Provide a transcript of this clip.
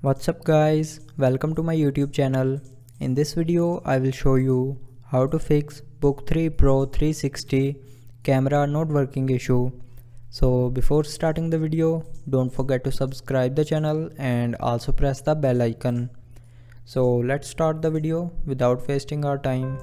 What's up guys, welcome to my YouTube channel. In this video I will show you how to fix Book 3 Pro 360 camera not working issue. So before starting the video, don't forget to subscribe the channel and also press the bell icon. So let's start the video without wasting our time.